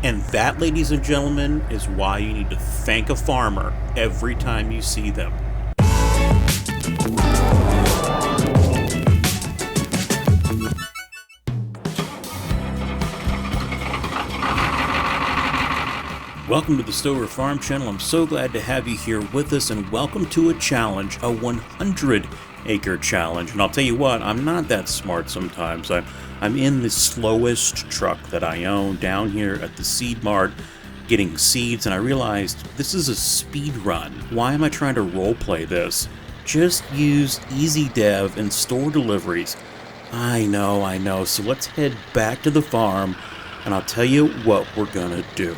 And that, ladies and gentlemen, is why you need to thank a farmer every time you see them. Welcome to the Stover Farm Channel. I'm so glad to have you here with us, and welcome to a challenge, a 100-acre challenge. And I'll tell you what, I'm not that smart sometimes. I'm in the slowest truck that I own down here at the Seed Mart getting seeds, and I realized this is a speed run. Why am I trying to role play this? Just use easy dev and store deliveries. I know. So let's head back to the farm, and I'll tell you what we're gonna do.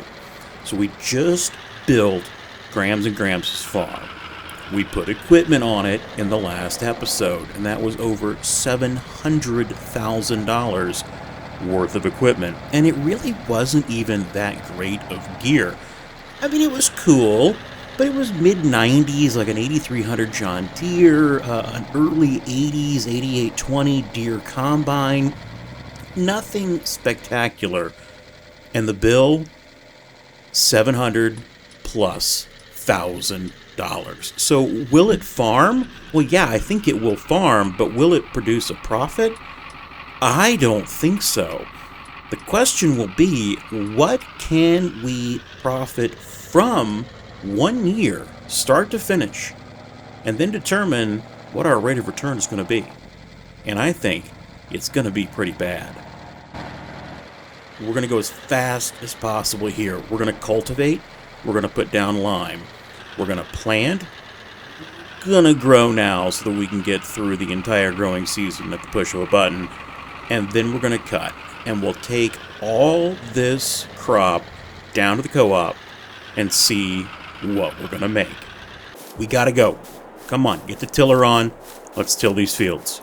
So we just built Grams and Grams' farm. We put equipment on it in the last episode, and that was over $700,000 worth of equipment. And it really wasn't even that great of gear. I mean, it was cool, but it was mid-90s, like an 8300 John Deere, an early 80s 8820 Deere Combine. Nothing spectacular. And the bill? $700,000+. So will it farm? Well, yeah, I think it will farm, but will it produce a profit? I don't think so. The question will be, what can we profit from 1 year, start to finish, and then determine what our rate of return is going to be. And I think it's going to be pretty bad. We're going to go as fast as possible here. We're going to cultivate. We're going to put down lime. We're going to plant. Going to grow now so that we can get through the entire growing season at the push of a button. And then we're going to cut. And we'll take all this crop down to the co-op and see what we're going to make. We got to go. Come on, get the tiller on. Let's till these fields.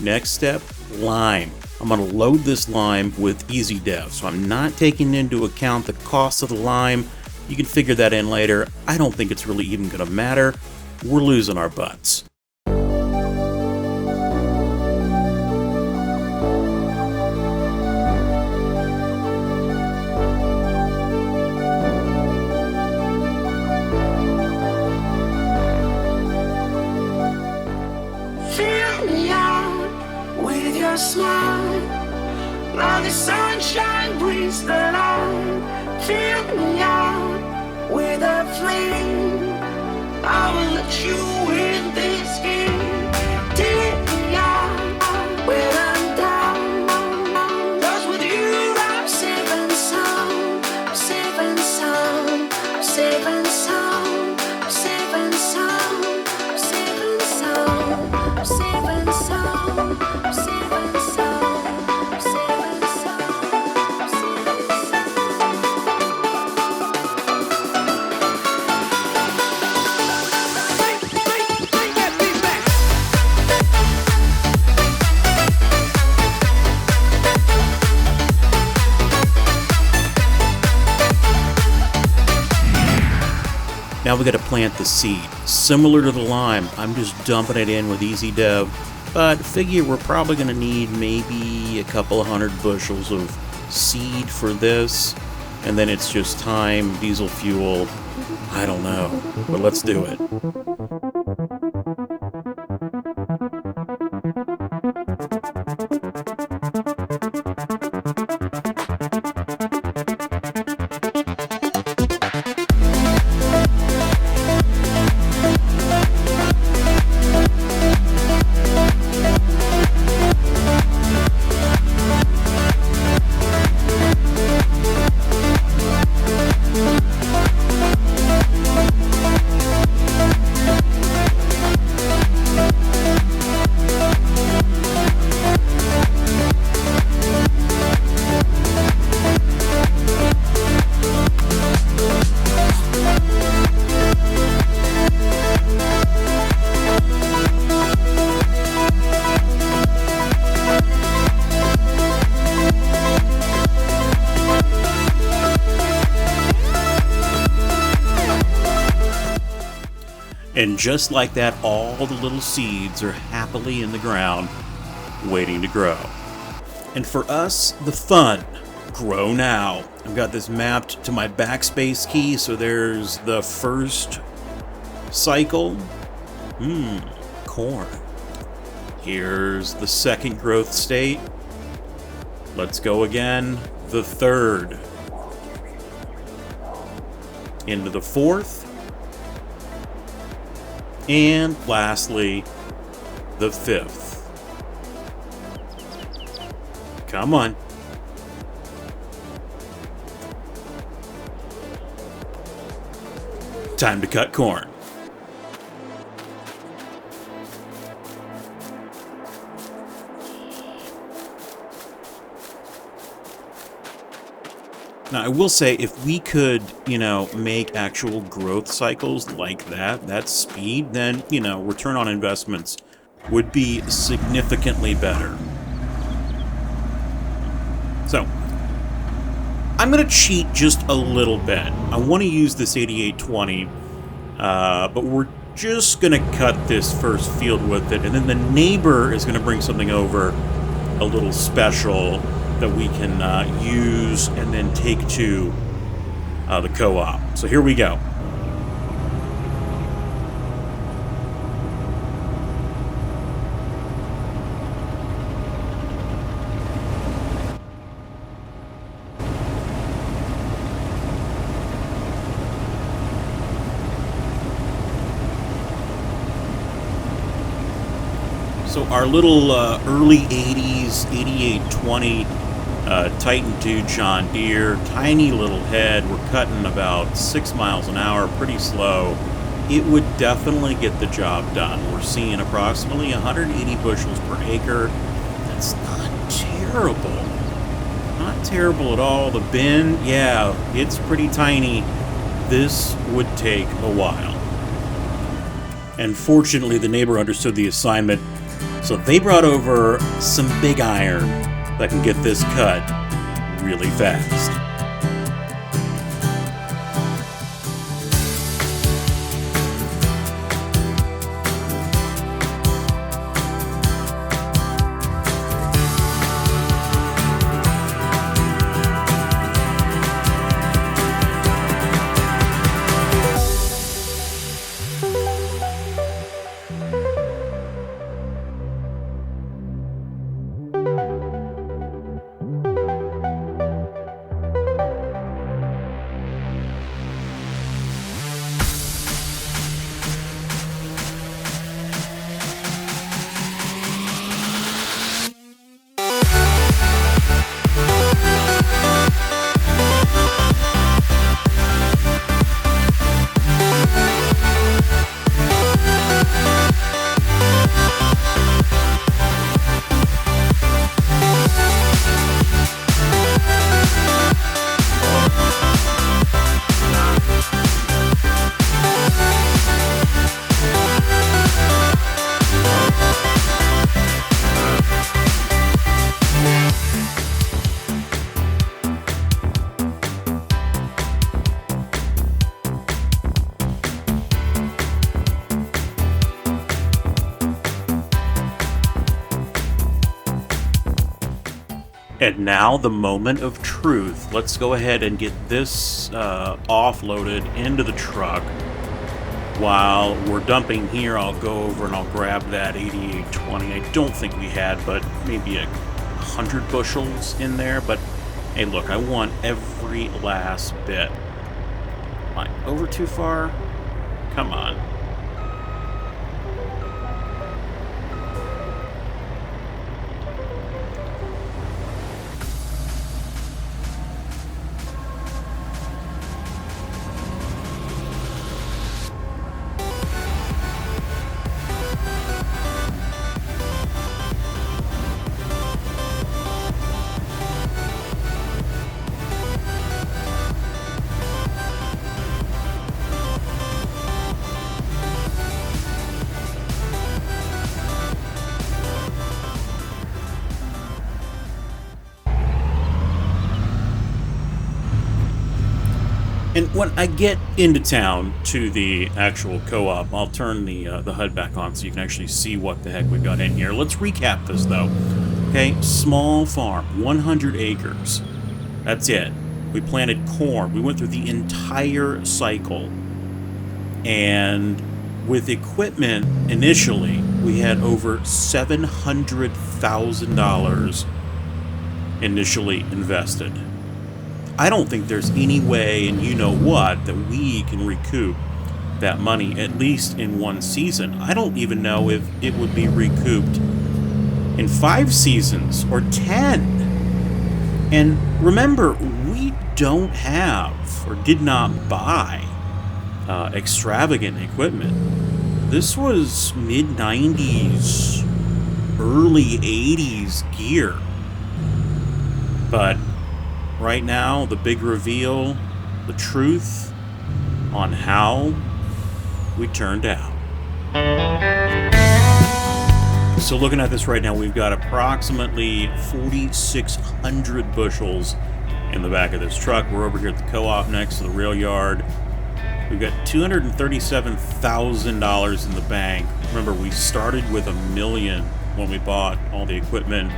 Next step, lime. I'm going to load this lime with easy dev, so I'm not taking into account the cost of the lime. You can figure that in later. I don't think it's really even going to matter. we're losing our butts. Fill me out with your smile. Now the sunshine brings the light. Fill me out with a flame. I will let you in this game. Take me out when I'm down. 'Cause with you I'm safe and sound. I'm safe and sound. I'm safe and sound. I'm safe and sound. I'm safe and sound. I'm safe and sound. I'm safe and sound. I'm safe and sound. I'm safe and sound. Now we got to plant the seed. Similar to the lime, I'm just dumping it in with Easy Dev, but figure we're probably going to need maybe a couple of 100 bushels of seed for this, and then it's just time, diesel fuel, I don't know, but let's do it. And just like that, all the little seeds are happily in the ground, waiting to grow. And for us, the fun, grow now. I've got this mapped to my backspace key, so there's the first cycle. Corn. Here's the second growth state. Let's go again. The third. Into the fourth. And lastly, the fifth. Come on. Time to cut corn. Now, I will say, if we could, make actual growth cycles like that speed, then, return on investments would be significantly better. So, I'm going to cheat just a little bit. I want to use this 8820, but we're just going to cut this first field with it, and then the neighbor is going to bring something over, a little special, that we can use and then take to the co-op. So here we go. So our little early 80s 8820 Titan 2 John Deere, tiny little head. We're cutting about 6 miles an hour, pretty slow. It would definitely get the job done. We're seeing approximately 180 bushels per acre. That's not terrible. Not terrible at all. The bin, yeah, it's pretty tiny. This would take a while. And fortunately, the neighbor understood the assignment, so they brought over some big iron that can get this cut really fast. And now the moment of truth. Let's go ahead and get this offloaded into the truck. While we're dumping here, I'll go over and I'll grab that 8820. I don't think we had, but maybe 100 bushels in there. But hey, look, I want every last bit. Am I over too far? Come on. And when I get into town to the actual co-op, I'll turn the HUD back on so you can actually see what the heck we got in here. Let's recap this, though. Okay, small farm, 100 acres. That's it. We planted corn. We went through the entire cycle. And with equipment, initially, we had over $700,000 initially invested. I don't think there's any way, and you know what, that we can recoup that money, at least in one season. I don't even know if it would be recouped in 5 seasons or 10. And remember, we don't have or did not buy extravagant equipment. This was mid-90s, early 80s gear. But right now, the big reveal, the truth on how we turned out. So looking at this right now, we've got approximately 4,600 bushels in the back of this truck. We're over here at the co-op next to the rail yard. We've got $237,000 in the bank. Remember, we started with $1 million when we bought all the equipment.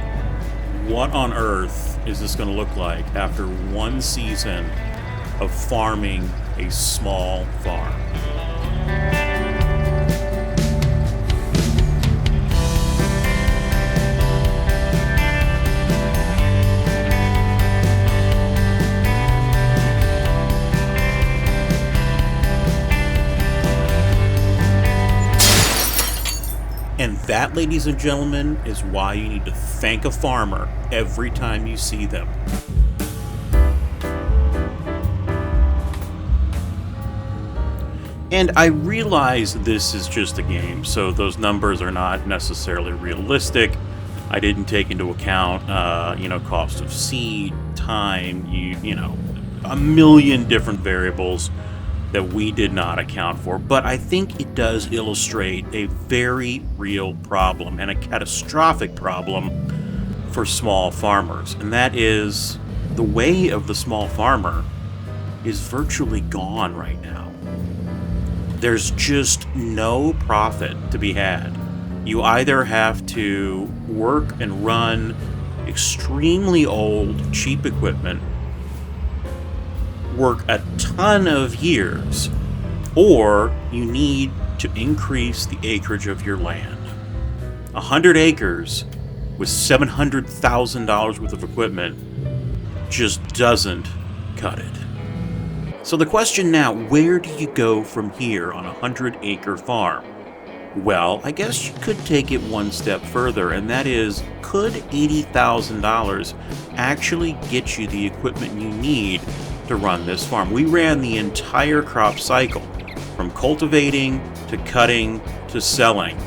What on earth is this going to look like after one season of farming a small farm? And that, ladies and gentlemen, is why you need to thank a farmer every time you see them. And I realize this is just a game, so those numbers are not necessarily realistic. I didn't take into account, cost of seed, time, you know, a million different variables that we did not account for, but I think it does illustrate a very real problem and a catastrophic problem for small farmers, and that is the way of the small farmer is virtually gone right now. There's just no profit to be had. You either have to work and run extremely old, cheap equipment, work a ton of years, or you need to increase the acreage of your land. 100 acres with $700,000 worth of equipment just doesn't cut it. So the question now, where do you go from here on a 100-acre farm? Well, I guess you could take it one step further, and that is, could $80,000 actually get you the equipment you need to run this farm? We ran the entire crop cycle, from cultivating to cutting to selling.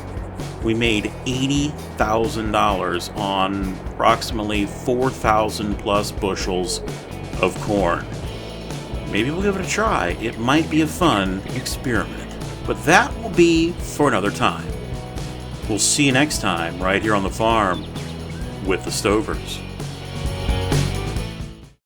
We made $80,000 on approximately 4,000 plus bushels of corn. Maybe we'll give it a try. It might be a fun experiment, but that will be for another time. We'll see you next time right here on the farm with the Stovers.